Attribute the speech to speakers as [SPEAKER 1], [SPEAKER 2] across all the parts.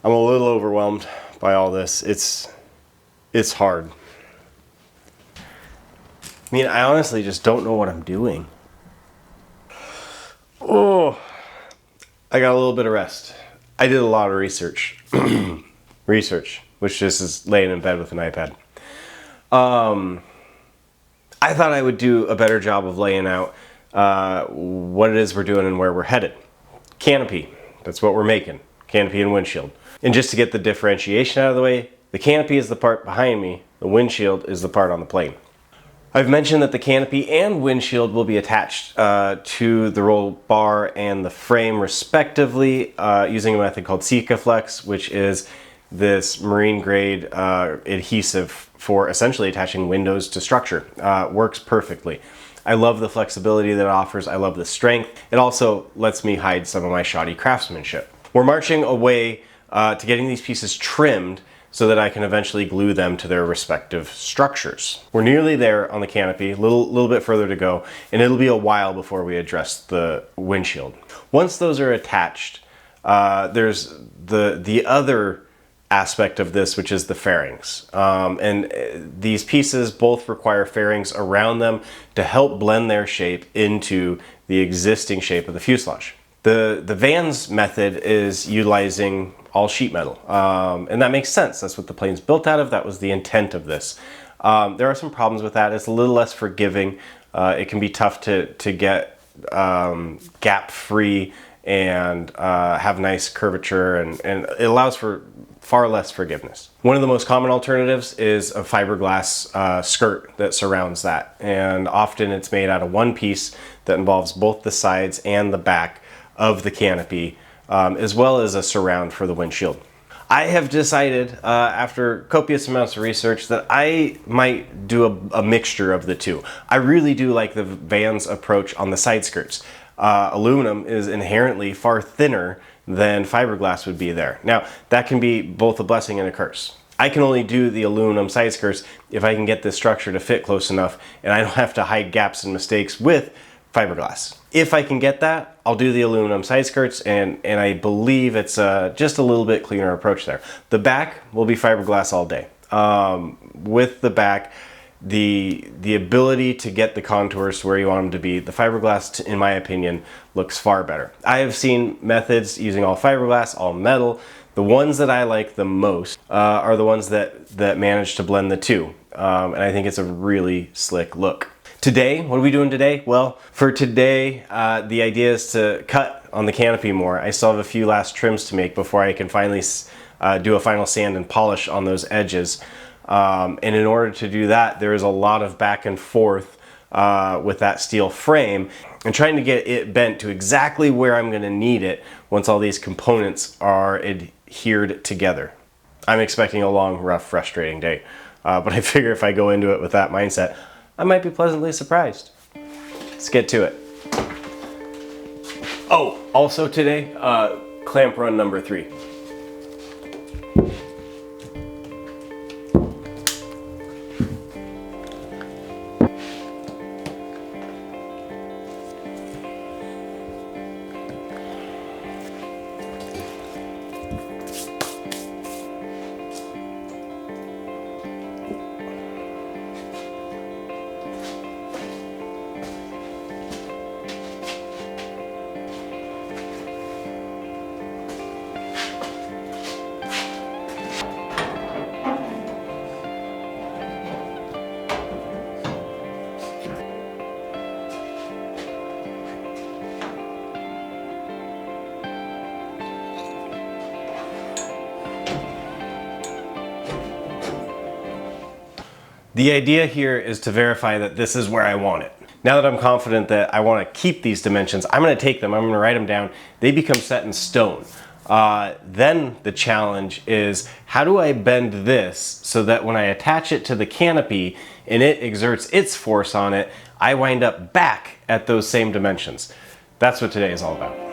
[SPEAKER 1] I'm a little overwhelmed by all this. It's hard. I mean, I honestly just don't know what I'm doing. Oh, I got a little bit of rest. I did a lot of research. Which just is laying in bed with an iPad. I thought I would do a better job of laying out what it is we're doing and where we're headed. Canopy, that's what we're making. Canopy and windshield. And just to get the differentiation out of the way, the canopy is the part behind me, the windshield is the part on the plane. I've mentioned that the canopy and windshield will be attached to the roll bar and the frame respectively using a method called Sika Flex, which is this marine grade adhesive for essentially attaching windows to structure. Works perfectly. I love the flexibility that it offers. I love the strength. It also lets me hide some of my shoddy craftsmanship. We're marching away to getting these pieces trimmed so that I can eventually glue them to their respective structures. We're nearly there on the canopy, a little bit further to go, and it'll be a while before we address the windshield. Once those are attached, there's the other aspect of this, which is the fairings. And these pieces both require fairings around them to help blend their shape into the existing shape of the fuselage. The Vans method is utilizing all sheet metal, and that makes sense. That's what the plane's built out of. That was the intent of this. There are some problems with that. It's a little less forgiving. It can be tough to get gap-free and have nice curvature, and it allows for far less forgiveness. One of the most common alternatives is a fiberglass skirt that surrounds that, and often it's made out of one piece that involves both the sides and the back of the canopy, as well as a surround for the windshield. I have decided, after copious amounts of research, that I might do a mixture of the two. I really do like the Vans approach on the side skirts. Aluminum is inherently far thinner than fiberglass would be there. Now, that can be both a blessing and a curse. I can only do the aluminum side skirts if I can get this structure to fit close enough and I don't have to hide gaps and mistakes with fiberglass. If I can get that, I'll do the aluminum side skirts, and I believe it's just a little bit cleaner approach there. The back will be fiberglass all day. With the back, the ability to get the contours to where you want them to be, the fiberglass, in my opinion, looks far better. I have seen methods using all fiberglass, all metal. The ones that I like the most are the ones that manage to blend the two, and I think it's a really slick look. Today, what are we doing today? Well, for today, the idea is to cut on the canopy more. I still have a few last trims to make before I can finally do a final sand and polish on those edges. And in order to do that, there is a lot of back and forth with that steel frame and trying to get it bent to exactly where I'm going to need it once all these components are adhered together. I'm expecting a long, rough, frustrating day, but I figure if I go into it with that mindset, I might be pleasantly surprised. Let's get to it. Oh, also today, clamp run number 3. The idea here is to verify that this is where I want it. Now that I'm confident that I want to keep these dimensions, I'm going to take them, I'm going to write them down. They become set in stone. Then the challenge is, how do I bend this so that when I attach it to the canopy and it exerts its force on it, I wind up back at those same dimensions. That's what today is all about.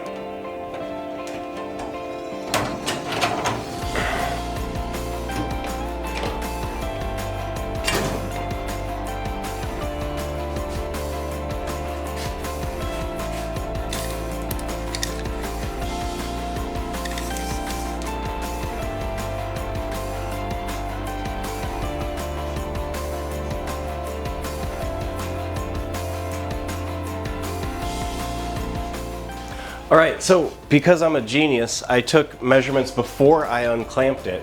[SPEAKER 1] All right, so because I'm a genius, I took measurements before I unclamped it.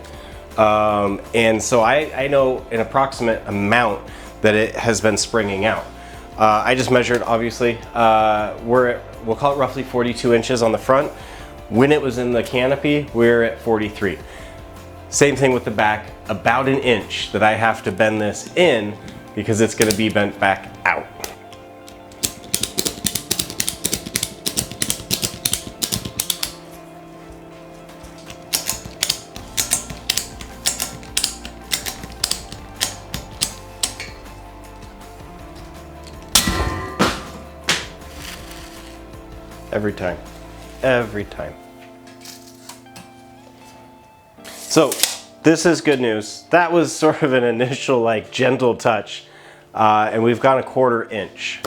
[SPEAKER 1] And so I know an approximate amount that it has been springing out. I just measured, obviously, we'll call it roughly 42 inches on the front. When it was in the canopy, we're at 43. Same thing with the back, about an inch that I have to bend this in because it's gonna be bent back out. Every time, every time. So this is good news. That was sort of an initial like gentle touch, and we've got a 1/4 inch.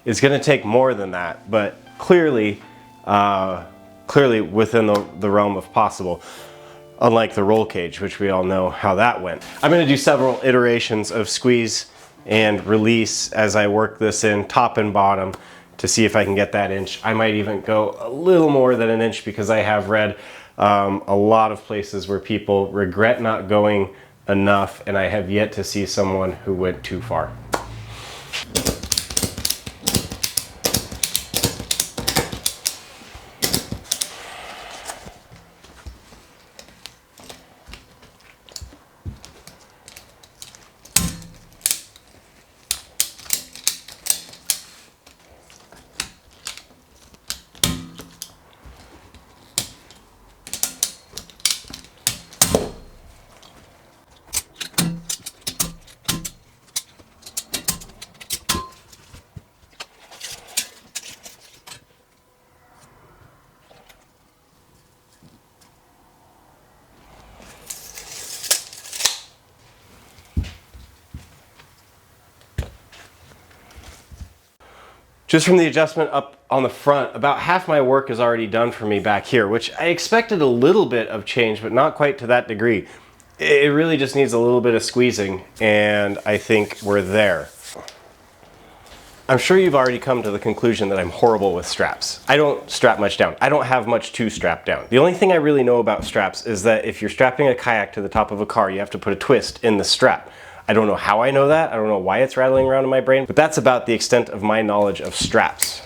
[SPEAKER 1] It's gonna take more than that, but clearly within the realm of possible. Unlike the roll cage, which we all know how that went. I'm gonna do several iterations of squeeze and release as I work this in top and bottom to see if I can get that inch. I might even go a little more than an inch because I have read a lot of places where people regret not going enough, and I have yet to see someone who went too far. Just from the adjustment up on the front, about half my work is already done for me back here, which I expected a little bit of change, but not quite to that degree. It really just needs a little bit of squeezing, and I think we're there. I'm sure you've already come to the conclusion that I'm horrible with straps. I don't strap much down. I don't have much to strap down. The only thing I really know about straps is that if you're strapping a kayak to the top of a car, you have to put a twist in the strap. I don't know how I know that. I don't know why it's rattling around in my brain, but that's about the extent of my knowledge of straps.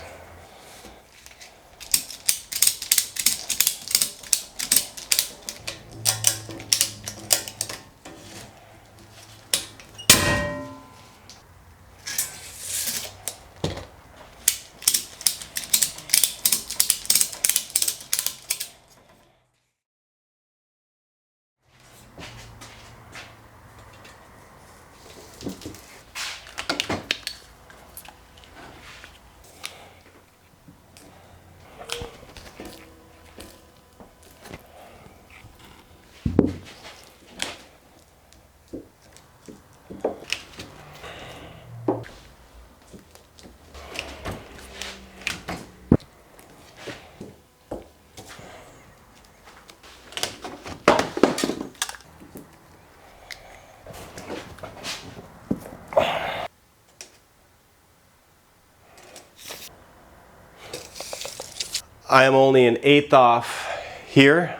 [SPEAKER 1] I am only an 1/8 off here,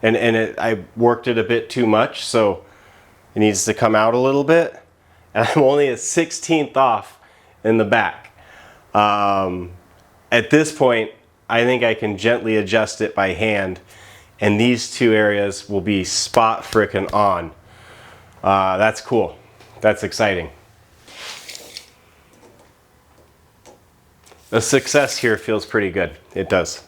[SPEAKER 1] and I worked it a bit too much, so it needs to come out a little bit. And I'm only a 1/16 off in the back. At this point, I think I can gently adjust it by hand, and these two areas will be spot frickin' on. That's cool. That's exciting. The success here feels pretty good. It does.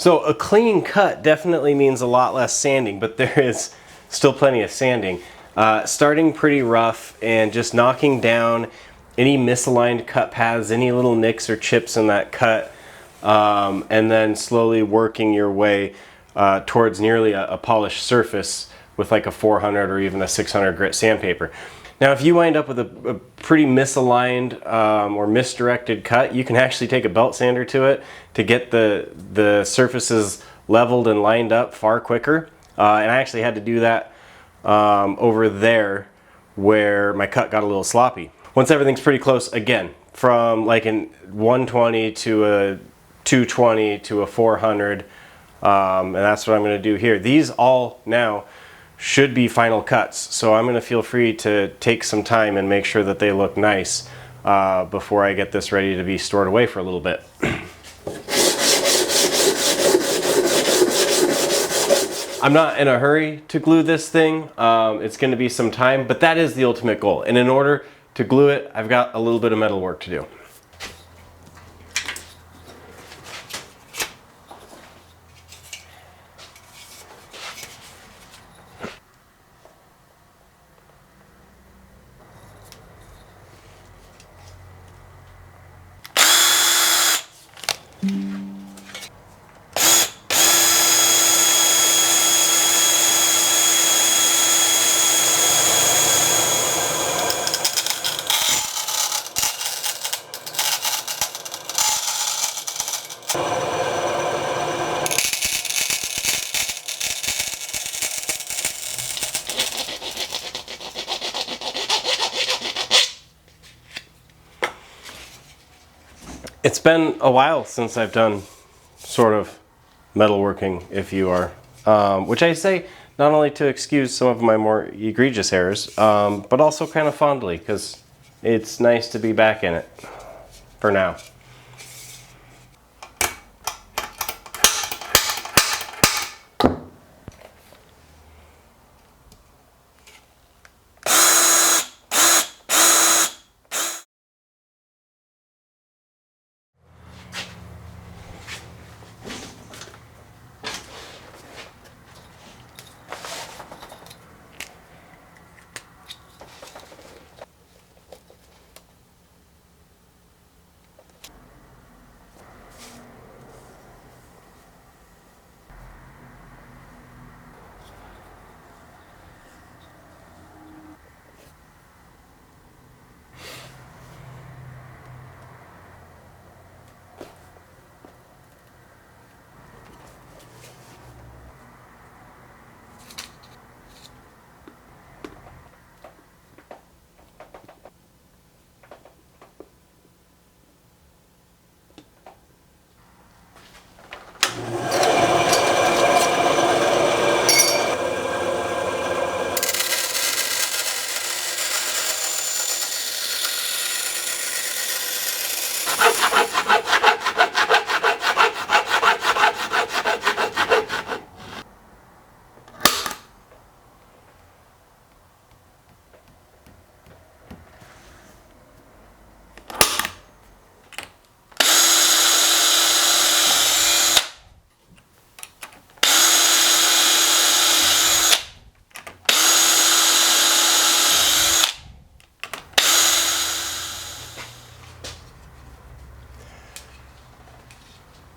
[SPEAKER 1] So a clean cut definitely means a lot less sanding, but there is still plenty of sanding. Starting pretty rough and just knocking down any misaligned cut paths, any little nicks or chips in that cut, and then slowly working your way towards nearly a polished surface with like a 400 or even a 600 grit sandpaper. Now if you wind up with a pretty misaligned or misdirected cut, you can actually take a belt sander to it to get the surfaces leveled and lined up far quicker. And I actually had to do that over there where my cut got a little sloppy. Once everything's pretty close, again, from like a 120 to a 220 to a 400, and that's what I'm going to do here. These all now should be final cuts, so I'm going to feel free to take some time and make sure that they look nice before I get this ready to be stored away for a little bit. I'm not in a hurry to glue this thing. It's going to be some time, but that is the ultimate goal. And in order to glue it, I've got a little bit of metal work to do. It's been a while since I've done sort of metalworking, if you are, which I say not only to excuse some of my more egregious errors, but also kind of fondly, because it's nice to be back in it for now.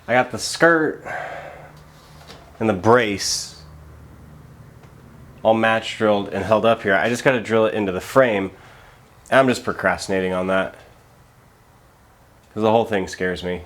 [SPEAKER 1] I got the skirt and the brace all match drilled and held up here. I just got to drill it into the frame. I'm just procrastinating on that because the whole thing scares me.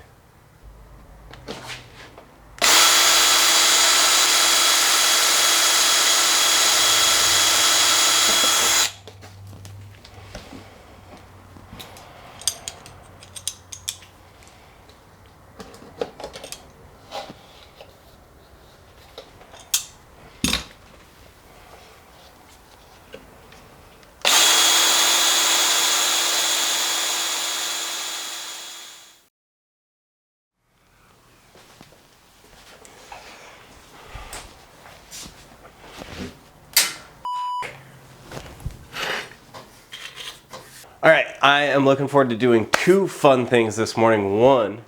[SPEAKER 1] All right, I am looking forward to doing two fun things this morning. One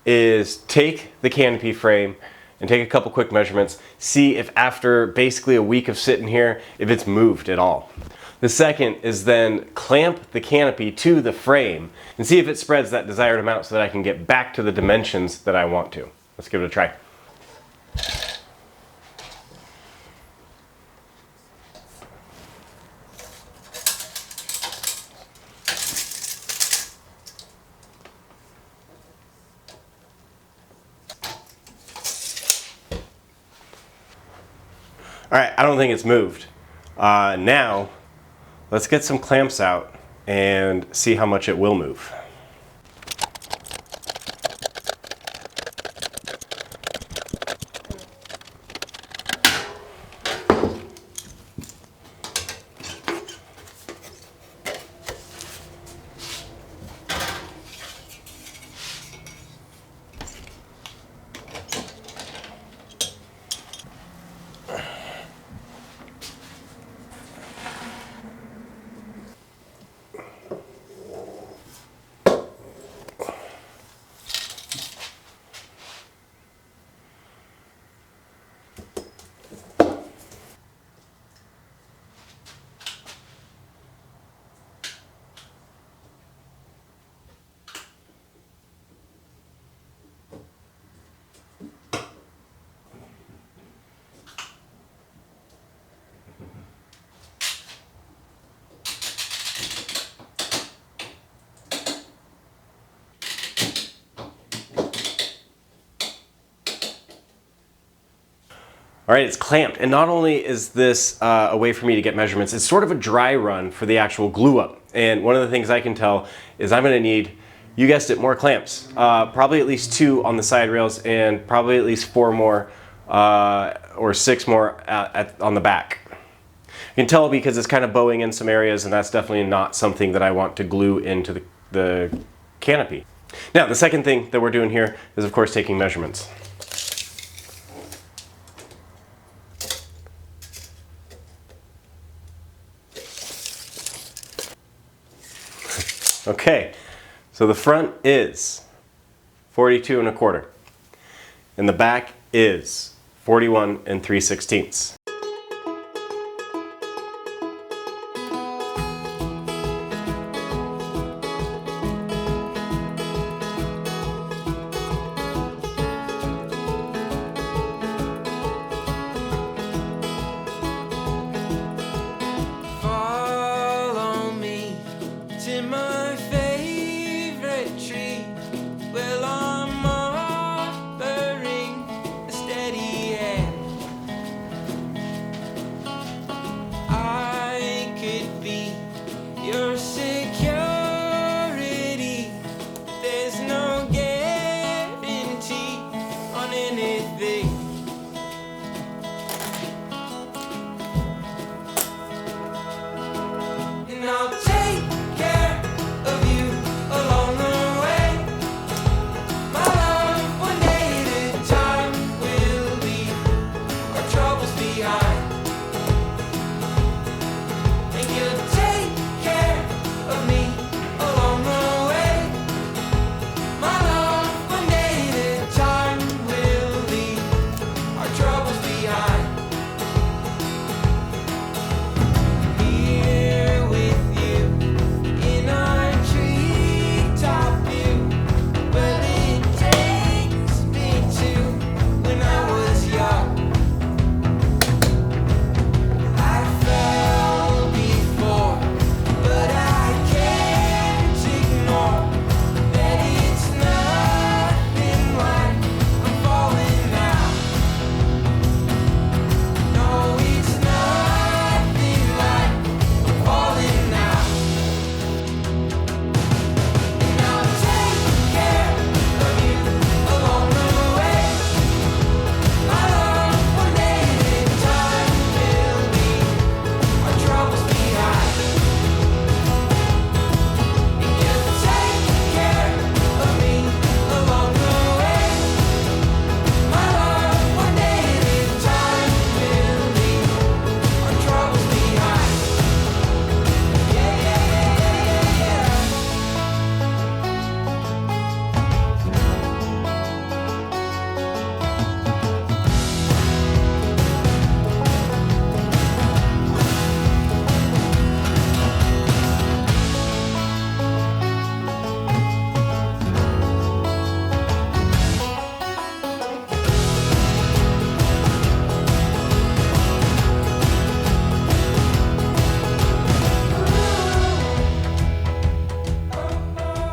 [SPEAKER 1] is take the canopy frame and take a couple quick measurements, see if after basically a week of sitting here, if it's moved at all. The second is then clamp the canopy to the frame and see if it spreads that desired amount so that I can get back to the dimensions that I want to. Let's give it a try. All right, I don't think it's moved. Now, let's get some clamps out and see how much it will move. All right, it's clamped. And not only is this a way for me to get measurements, it's sort of a dry run for the actual glue up. And one of the things I can tell is I'm gonna need, you guessed it, more clamps. Probably at least 2 on the side rails and probably at least 4 more or 6 more on the back. You can tell because it's kind of bowing in some areas, and that's definitely not something that I want to glue into the canopy. Now, the second thing that we're doing here is, of course, taking measurements. Okay, so the front is 42 1/4, and the back is 41 3/16.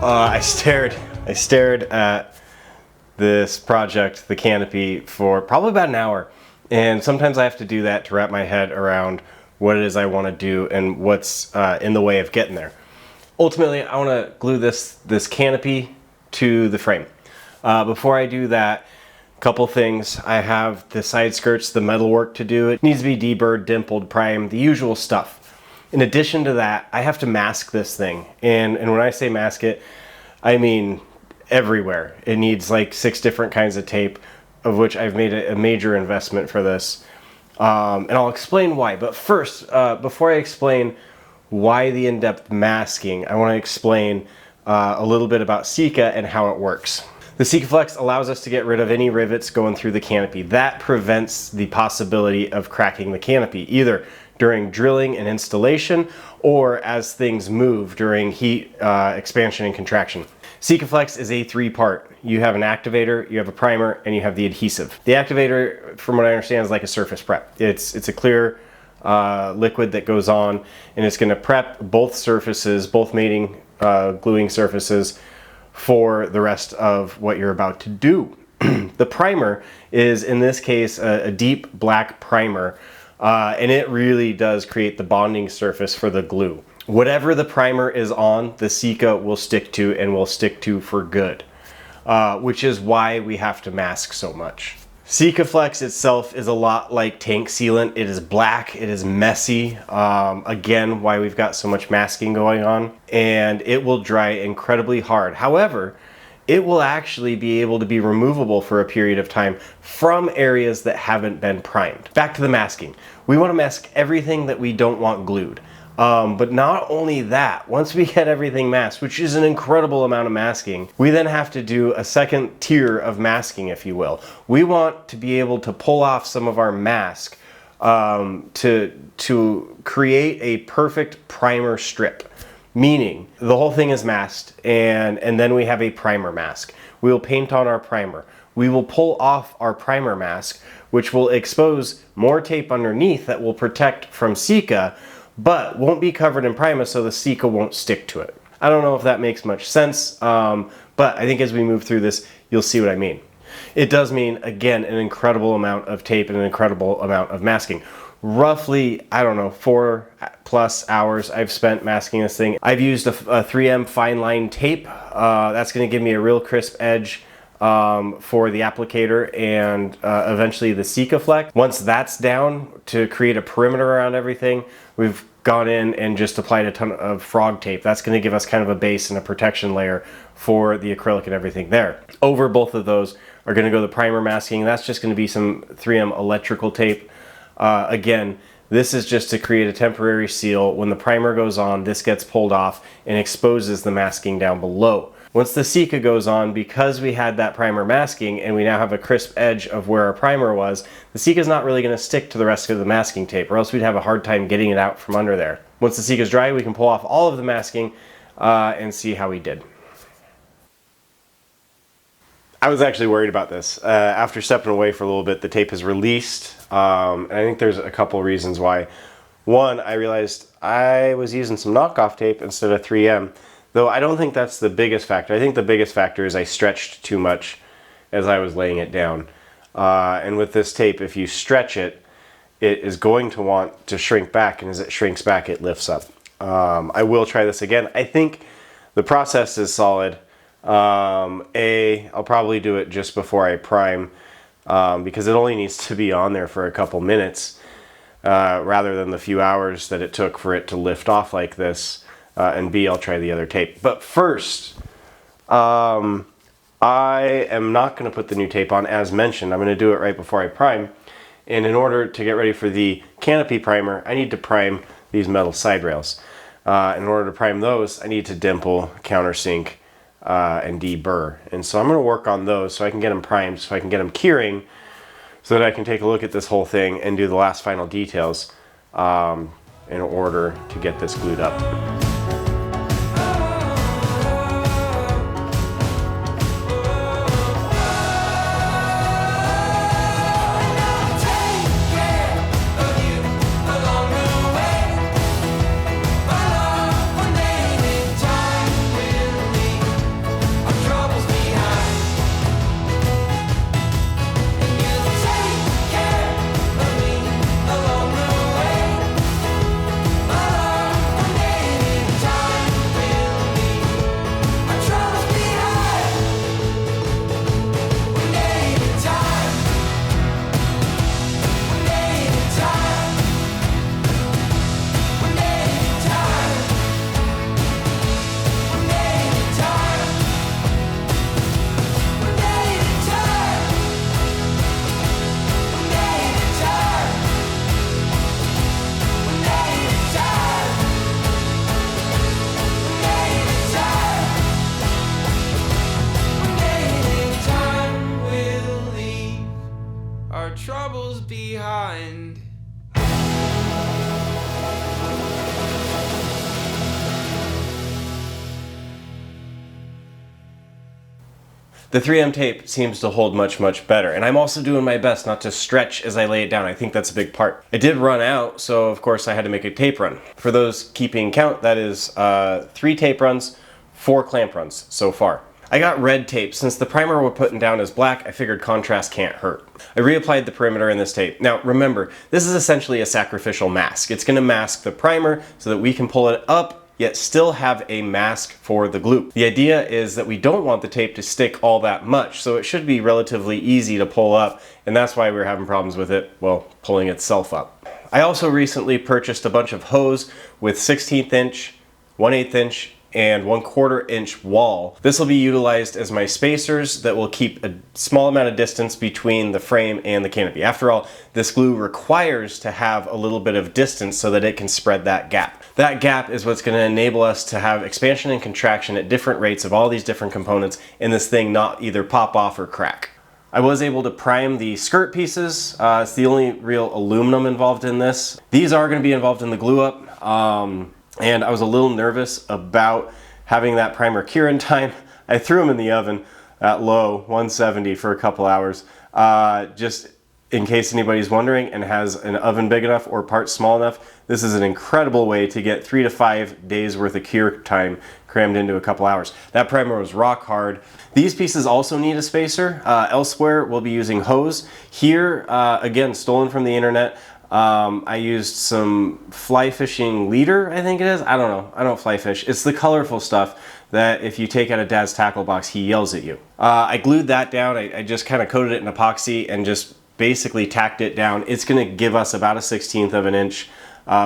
[SPEAKER 1] I stared at this project, the Canopy, for probably about an hour. And sometimes I have to do that to wrap my head around what it is I want to do and what's in the way of getting there. Ultimately, I want to glue this Canopy to the frame. Before I do that, a couple things. I have the side skirts, the metal work to do. It needs to be deburred, dimpled, primed, the usual stuff. In addition to that, I have to mask this thing. And when I say mask it, I mean everywhere. It needs like 6 different kinds of tape, of which I've made a major investment for this. And I'll explain why. But first, before I explain why the in-depth masking, I want to explain a little bit about Sika and how it works. The Sika Flex allows us to get rid of any rivets going through the canopy. That prevents the possibility of cracking the canopy, either during drilling and installation or as things move during heat expansion and contraction. Sika Flex is a 3-part. You have an activator, you have a primer, and you have the adhesive. The activator, from what I understand, is like a surface prep. It's a clear liquid that goes on, and it's going to prep both surfaces, both mating gluing surfaces, for the rest of what you're about to do. The primer is, in this case, a deep black primer, and it really does create the bonding surface for the glue. Whatever the primer is on, the Sika will stick to, and will stick to for good, which is why we have to mask so much. Sika Flex itself is a lot like tank sealant. It is black, it is messy, again, why we've got so much masking going on, and it will dry incredibly hard. However, it will actually be able to be removable for a period of time from areas that haven't been primed. Back to the masking. We want to mask everything that we don't want glued. But not only that, once we get everything masked, which is an incredible amount of masking, we then have to do a second tier of masking, if you will. We want to be able to pull off some of our mask to create a perfect primer strip. Meaning, the whole thing is masked, and then we have a primer mask. We will paint on our primer. We will pull off our primer mask, which will expose more tape underneath that will protect from Sika, but won't be covered in primer, so the Sika won't stick to it. I don't know if that makes much sense, but I think as we move through this, you'll see what I mean. It does mean, again, an incredible amount of tape and an incredible amount of masking. Roughly, I don't know, 4+ hours I've spent masking this thing. I've used a 3M fine line tape. That's going to give me a real crisp edge for the applicator and eventually the Sika Flex. Once that's down, to create a perimeter around everything, we've gone in and just applied a ton of frog tape. That's going to give us kind of a base and a protection layer for the acrylic and everything there. Over both of those are going to go the primer masking. That's just going to be some 3M electrical tape. Again, this is just to create a temporary seal. When the primer goes on, this gets pulled off and exposes the masking down below. Once the Sika goes on, because we had that primer masking and we now have a crisp edge of where our primer was, the Sika is not really going to stick to the rest of the masking tape, or else we'd have a hard time getting it out from under there. Once the Sika is dry, we can pull off all of the masking and see how we did. I was actually worried about this. After stepping away for a little bit, the tape is released, and I think there's a couple reasons why. One, I realized I was using some knockoff tape instead of 3M, though I don't think that's the biggest factor. I think the biggest factor is I stretched too much as I was laying it down. And with this tape, if you stretch it, it is going to want to shrink back, and as it shrinks back, it lifts up. I will try this again. I think the process is solid. I'll probably do it just before I prime, because it only needs to be on there for a couple minutes, rather than the few hours that it took for it to lift off like this. And B, I'll try the other tape. But first, I am not going to put the new tape on, as mentioned. I'm going to do it right before I prime. And in order to get ready for the Canopy primer, I need to prime these metal side rails. In order to prime those, I need to dimple, countersink, and deburr. And so I'm going to work on those so I can get them primed, so I can get them curing, so that I can take a look at this whole thing and do the last final details in order to get this glued up. The 3M tape seems to hold much, much better. And I'm also doing my best not to stretch as I lay it down. I think that's a big part. It did run out, so of course I had to make a tape run. For those keeping count, that is 3 tape runs, 4 clamp runs so far. I got red tape. Since the primer we're putting down is black, I figured contrast can't hurt. I reapplied the perimeter in this tape. Now remember, this is essentially a sacrificial mask. It's gonna mask the primer so that we can pull it up yet still have a mask for the glue. The idea is that we don't want the tape to stick all that much, so it should be relatively easy to pull up, and that's why we're having problems with it, well, pulling itself up. I also recently purchased a bunch of hose with 1/16 inch, 1/8 inch, and 1/4 inch wall. This will be utilized as my spacers that will keep a small amount of distance between the frame and the canopy. After all, this glue requires to have a little bit of distance so that it can spread that gap. That gap is what's going to enable us to have expansion and contraction at different rates of all these different components and this thing not either pop off or crack. I was able to prime the skirt pieces. It's the only real aluminum involved in this. These are going to be involved in the glue up. And I was a little nervous about having that primer cure in time. I threw them in the oven at low 170 for a couple hours, just in case anybody's wondering and has an oven big enough or parts small enough. This is an incredible way to get 3 to 5 days worth of cure time crammed into a couple hours. That primer was rock hard. These pieces also need a spacer. Elsewhere we'll be using hose. Here, again, stolen from the internet. I used some fly fishing leader, I think it is. I don't know. I don't fly fish. It's the colorful stuff that if you take out of Dad's tackle box, he yells at you. I glued that down. I just kind of coated it in epoxy and just basically tacked it down. It's going to give us about a 1/16 of an inch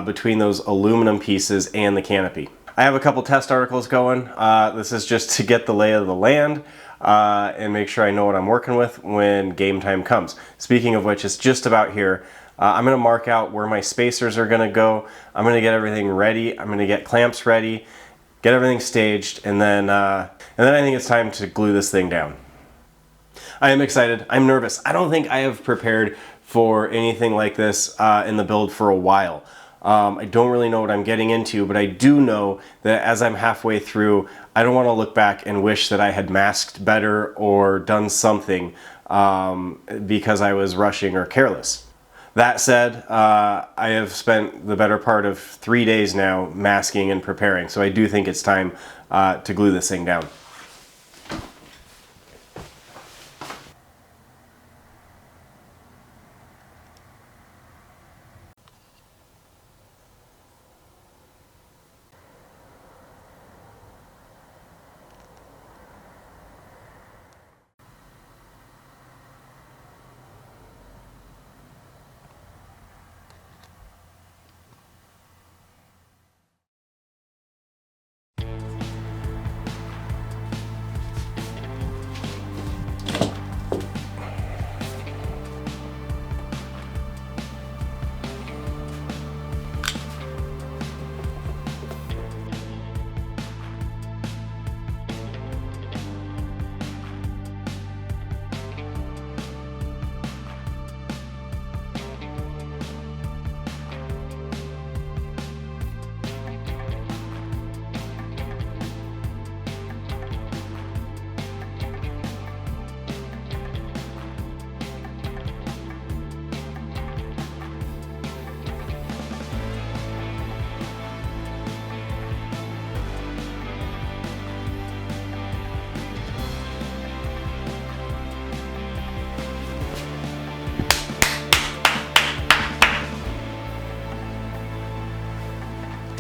[SPEAKER 1] between those aluminum pieces and the canopy. I have a couple test articles going. This is just to get the lay of the land and make sure I know what I'm working with when game time comes. Speaking of which, it's just about here. I'm going to mark out where my spacers are going to go. I'm going to get everything ready. I'm going to get clamps ready, get everything staged, and then I think it's time to glue this thing down. I am excited. I'm nervous. I don't think I have prepared for anything like this in the build for a while. I don't really know what I'm getting into, but I do know that as I'm halfway through, I don't want to look back and wish that I had masked better or done something because I was rushing or careless. That said, I have spent the better part of 3 days now masking and preparing, so I do think it's time to glue this thing down.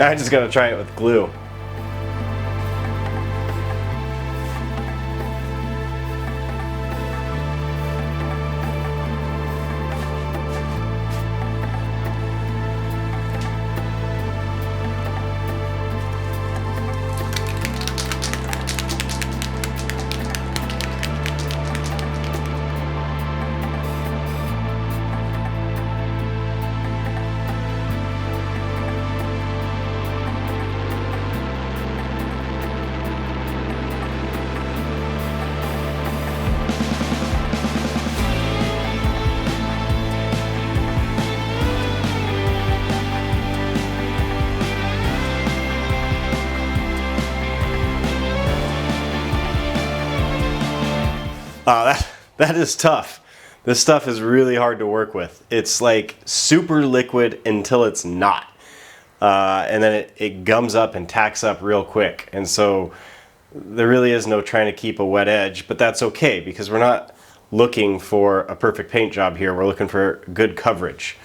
[SPEAKER 1] I just gotta try it with glue. That is tough. This stuff is really hard to work with. It's like super liquid until it's not. And then it gums up and tacks up real quick. And so there really is no trying to keep a wet edge, but that's okay because we're not looking for a perfect paint job here. We're looking for good coverage.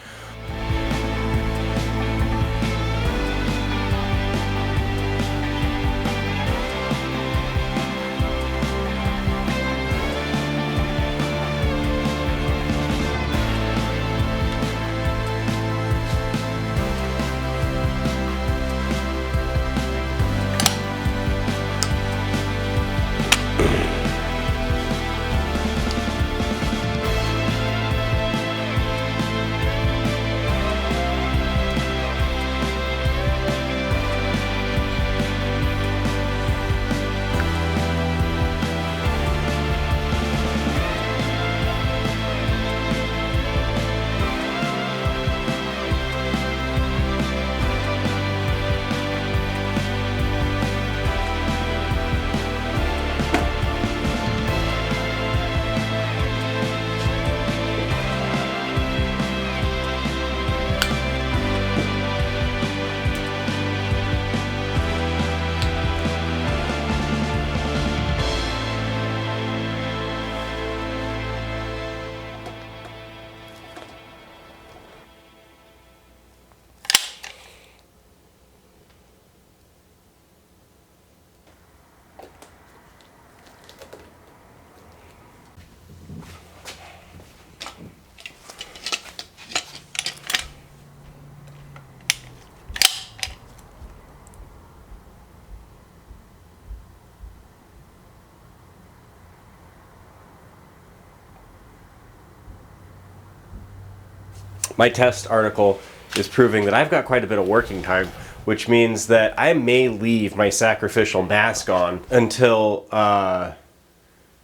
[SPEAKER 1] My test article is proving that I've got quite a bit of working time, which means that I may leave my sacrificial mask on until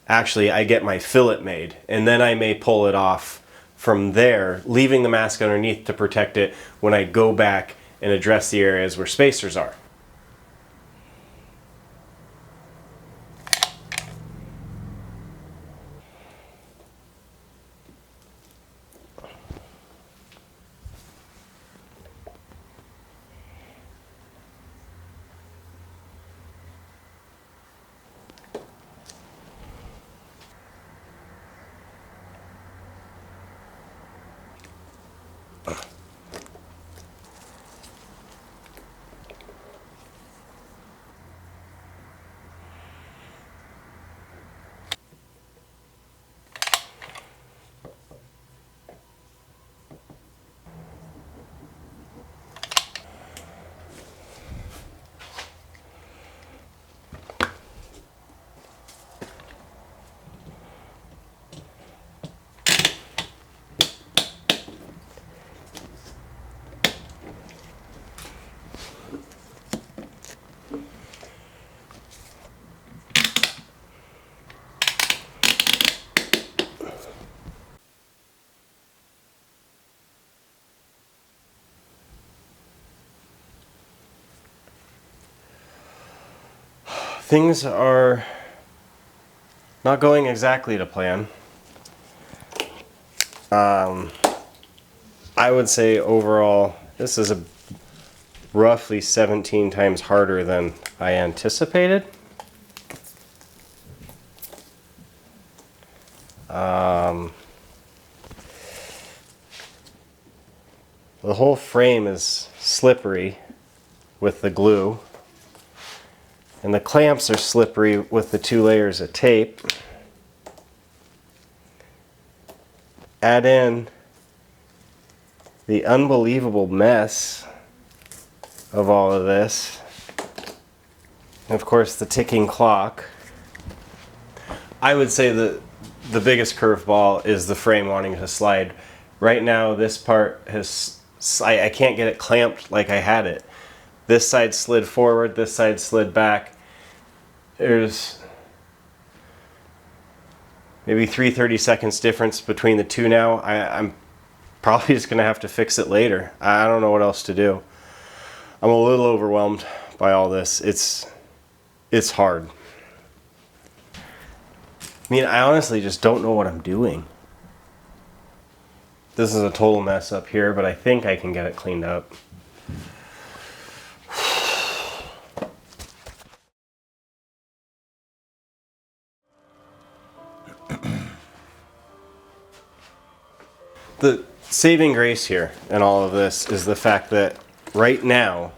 [SPEAKER 1] actually I get my fillet made, and then I may pull it off from there, leaving the mask underneath to protect it when I go back and address the areas where spacers are. Things are not going exactly to plan. I would say overall this is roughly 17 times harder than I anticipated. The whole frame is slippery with the glue, and the clamps are slippery with the 2 layers of tape. Add in the unbelievable mess of all of this, and of course the ticking clock. I would say that the biggest curveball is the frame wanting to slide. Right now this part has, I can't get it clamped like I had it. This side slid forward, this side slid back. There's maybe 3/30 seconds difference between the two now. I'm probably just gonna have to fix it later. I don't know what else to do. I'm a little overwhelmed by all this. It's hard. I mean, I honestly just don't know what I'm doing. This is a total mess up here, but I think I can get it cleaned up. The saving grace here in all of this is the fact that right now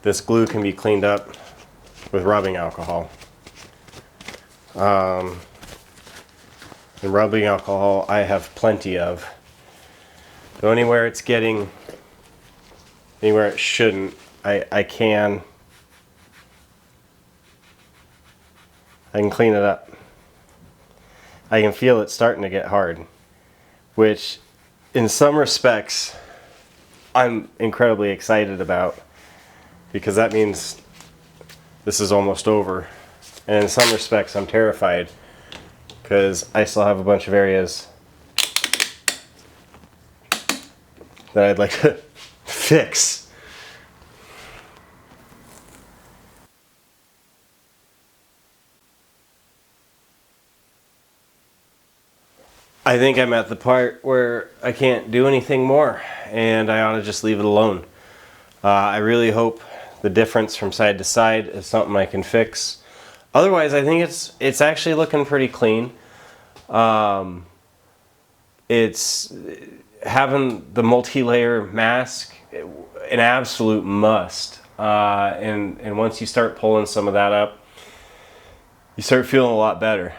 [SPEAKER 1] this glue can be cleaned up with rubbing alcohol. And rubbing alcohol I have plenty of. So anywhere it's getting, anywhere it shouldn't, I can clean it up. I can feel it starting to get hard, which in some respects I'm incredibly excited about, because that means this is almost over. And in some respects I'm terrified, because I still have a bunch of areas that I'd like to fix. I think I'm at the part where I can't do anything more, and I ought to just leave it alone. I really hope the difference from side to side is something I can fix. Otherwise, I think it's actually looking pretty clean. It's having the multi-layer mask, an absolute must. And once you start pulling some of that up, you start feeling a lot better.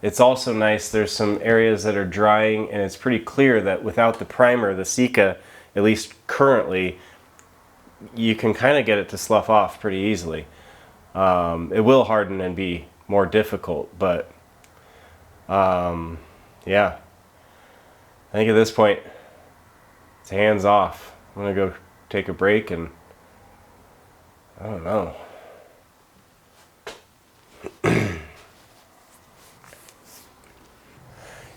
[SPEAKER 1] It's also nice, there's some areas that are drying, and it's pretty clear that without the primer, the Sika, at least currently, you can kind of get it to slough off pretty easily. It will harden and be more difficult, but yeah. I think at this point, it's hands off. I'm gonna go take a break, and I don't know.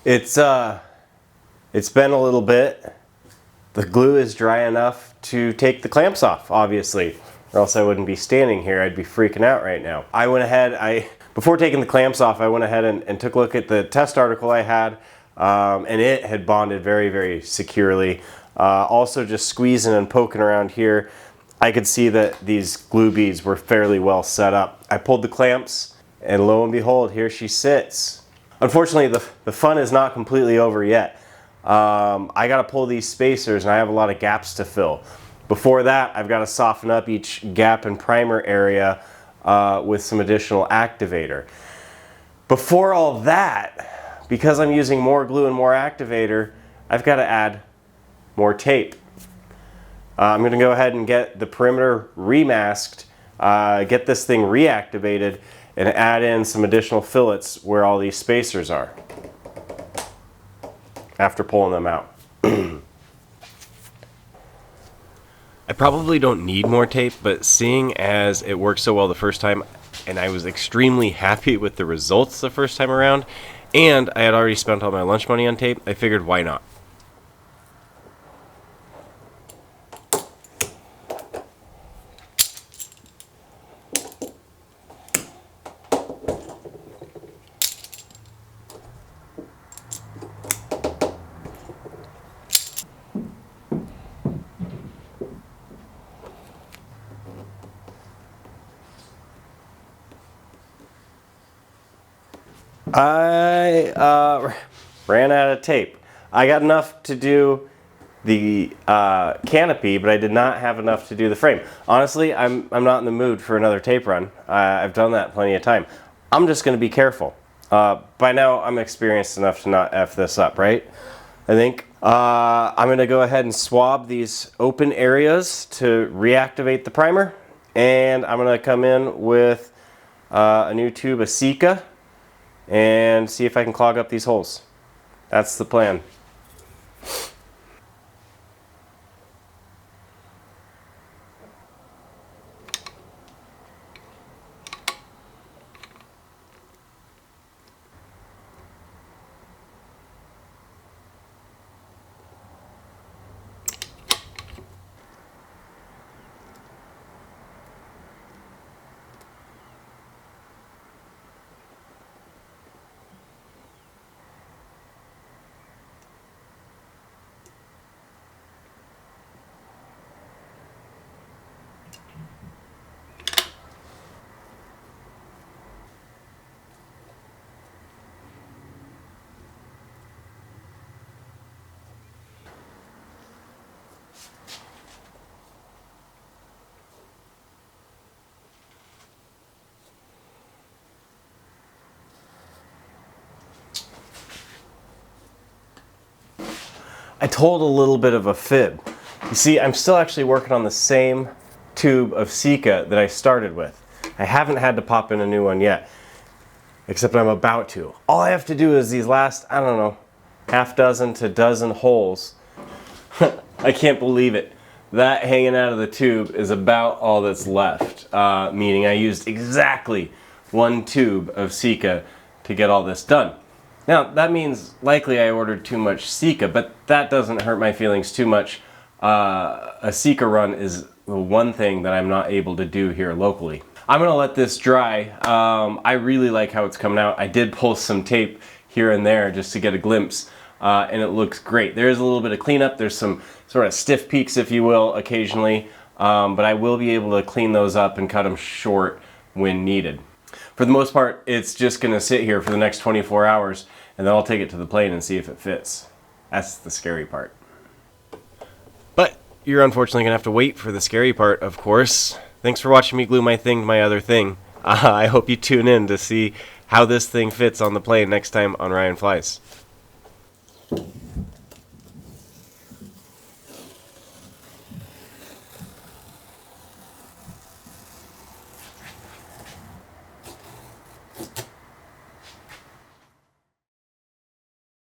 [SPEAKER 1] It's been a little bit. The glue is dry enough to take the clamps off, obviously, or else I wouldn't be standing here. I'd be freaking out right now. I went ahead, before taking the clamps off, I went ahead and took a look at the test article I had, and it had bonded very, very securely. Also, just squeezing and poking around here, I could see that these glue beads were fairly well set up. I pulled the clamps, and lo and behold, here she sits. Unfortunately, the fun is not completely over yet. I gotta pull these spacers, and I have a lot of gaps to fill. Before that, I've got to soften up each gap and primer area with some additional activator. Before all that, because I'm using more glue and more activator, I've got to add more tape. I'm going to go ahead and get the perimeter remasked, get this thing reactivated, and add in some additional fillets where all these spacers are after pulling them out. I probably don't need more tape, but seeing as it worked so well the first time, and I was extremely happy with the results the first time around, and I had already spent all my lunch money on tape, I figured why not? I ran out of tape. I got enough to do the canopy, but I did not have enough to do the frame. Honestly, I'm not in the mood for another tape run. I've done that plenty of time. I'm just going to be careful. By now, I'm experienced enough to not F this up, right? I think. I'm going to go ahead and swab these open areas to reactivate the primer. And I'm going to come in with a new tube of Sika and see if I can clog up these holes. That's the plan. told a little bit of a fib. You see, I'm still actually working on the same tube of Sika that I started with. I haven't had to pop in a new one yet, except I'm about to. All I have to do is these last, I don't know, half dozen to dozen holes. I can't believe it. That hanging out of the tube is about all that's left, meaning I used exactly one tube of Sika to get all this done. Now, that means likely I ordered too much Sika, but that doesn't hurt my feelings too much. A Sika run is the one thing that I'm not able to do here locally. I'm gonna let this dry. I really like how it's coming out. I did pull some tape here and there just to get a glimpse, and it looks great. There is a little bit of cleanup. There's some sort of stiff peaks, if you will, occasionally, but I will be able to clean those up and cut them short when needed. For the most part, it's just gonna sit here for the next 24 hours, and then I'll take it to the plane and see if it fits. That's the scary part. But you're unfortunately gonna have to wait for the scary part, of course. Thanks for watching me glue my thing to my other thing. I hope you tune in to see how this thing fits on the plane next time on Ryan Flies.